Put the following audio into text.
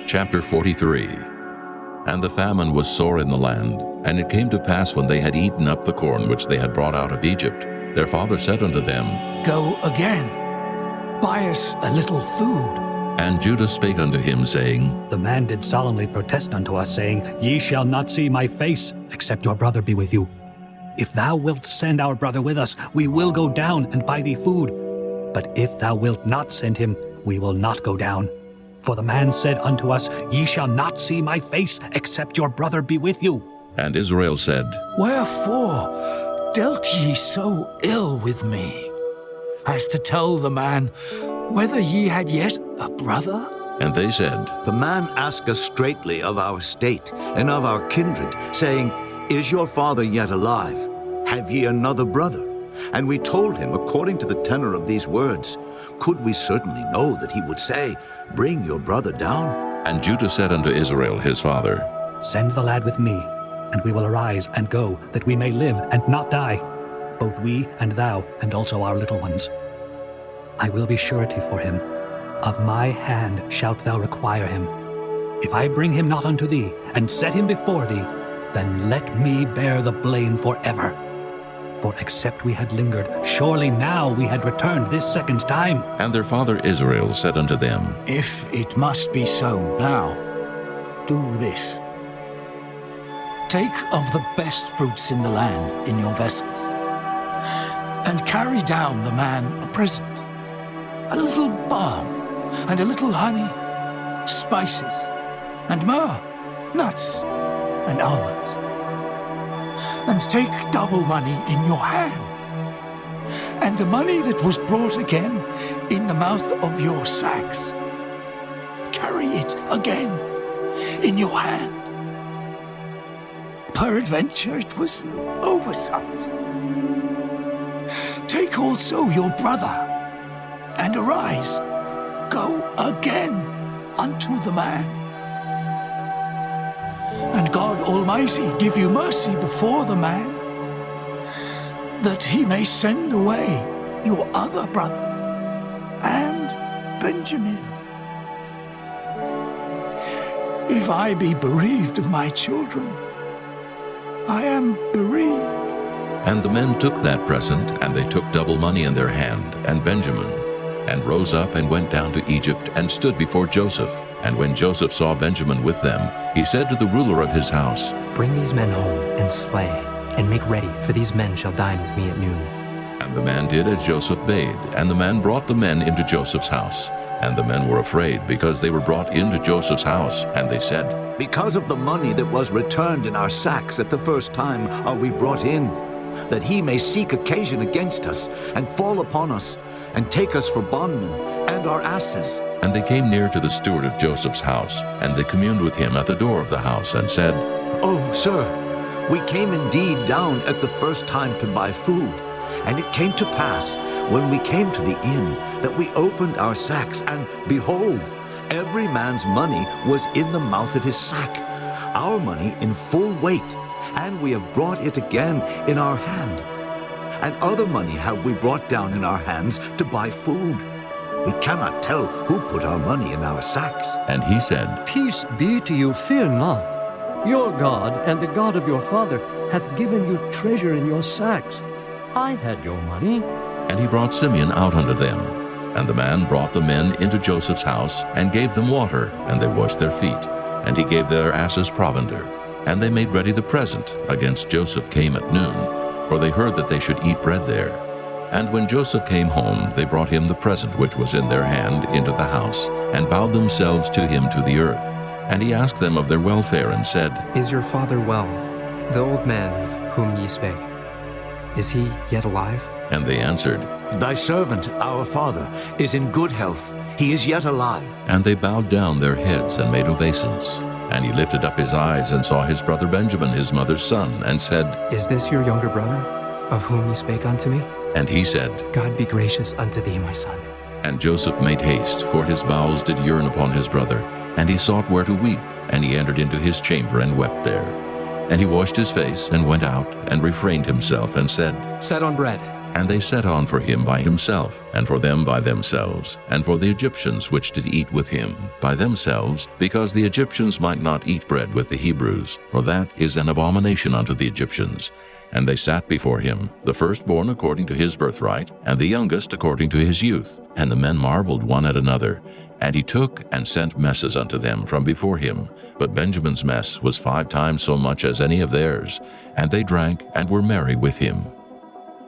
Chapter 43. And the famine was sore in the land, and it came to pass when they had eaten up the corn which they had brought out of Egypt, their father said unto them, Go again, buy us a little food. And Judah spake unto him, saying, The man did solemnly protest unto us, saying, Ye shall not see my face, except your brother be with you. If thou wilt send our brother with us, we will go down and buy thee food. But if thou wilt not send him, we will not go down. For the man said unto us, Ye shall not see my face, except your brother be with you. And Israel said, Wherefore dealt ye so ill with me, as to tell the man whether ye had yet a brother? And they said, The man asked us straitly of our state and of our kindred, saying, Is your father yet alive? Have ye another brother? And we told him according to the tenor of these words. Could we certainly know that he would say, Bring your brother down? And Judah said unto Israel his father, Send the lad with me, and we will arise and go, that we may live and not die, both we and thou, and also our little ones. I will be surety for him. Of my hand shalt thou require him. If I bring him not unto thee, and set him before thee, then let me bear the blame forever. For except we had lingered, surely now we had returned this second time. And their father Israel said unto them, If it must be so now, do this. Take of the best fruits in the land in your vessels, and carry down the man a present, a little balm, and a little honey, spices, and myrrh, nuts, and almonds. And take double money in your hand, and the money that was brought again in the mouth of your sacks. Carry it again in your hand. Peradventure it was oversight. Take also your brother, and arise, go again unto the man. And God Almighty give you mercy before the man, that he may send away your other brother and Benjamin. If I be bereaved of my children, I am bereaved. And the men took that present, and they took double money in their hand, and Benjamin, and rose up and went down to Egypt, and stood before Joseph. And when Joseph saw Benjamin with them, he said to the ruler of his house, Bring these men home, and slay, and make ready, for these men shall dine with me at noon. And the man did as Joseph bade, and the man brought the men into Joseph's house. And the men were afraid, because they were brought into Joseph's house. And they said, Because of the money that was returned in our sacks at the first time are we brought in, that he may seek occasion against us, and fall upon us, and take us for bondmen, and our asses. And they came near to the steward of Joseph's house, and they communed with him at the door of the house, and said, Oh, sir, we came indeed down at the first time to buy food. And it came to pass, when we came to the inn, that we opened our sacks, and behold, every man's money was in the mouth of his sack, our money in full weight, and we have brought it again in our hand. And other money have we brought down in our hands to buy food. We cannot tell who put our money in our sacks. And he said, Peace be to you, fear not. Your God and the God of your father hath given you treasure in your sacks. I had your money. And he brought Simeon out unto them. And the man brought the men into Joseph's house, and gave them water, and they washed their feet. And he gave their asses provender. And they made ready the present against Joseph came at noon, for they heard that they should eat bread there. And when Joseph came home, they brought him the present which was in their hand into the house, and bowed themselves to him to the earth. And he asked them of their welfare, and said, Is your father well, the old man of whom ye spake? Is he yet alive? And they answered, Thy servant, our father, is in good health. He is yet alive. And they bowed down their heads and made obeisance. And he lifted up his eyes and saw his brother Benjamin, his mother's son, and said, Is this your younger brother, of whom ye spake unto me? And he said, God be gracious unto thee, my son. And Joseph made haste, for his bowels did yearn upon his brother. And he sought where to weep, and he entered into his chamber and wept there. And he washed his face, and went out, and refrained himself, and said, Set on bread. And they set on for him by himself, and for them by themselves, and for the Egyptians which did eat with him by themselves, because the Egyptians might not eat bread with the Hebrews, for that is an abomination unto the Egyptians. And they sat before him, the firstborn according to his birthright, and the youngest according to his youth. And the men marveled one at another. And he took and sent messes unto them from before him. But Benjamin's mess was 5 times so much as any of theirs. And they drank and were merry with him.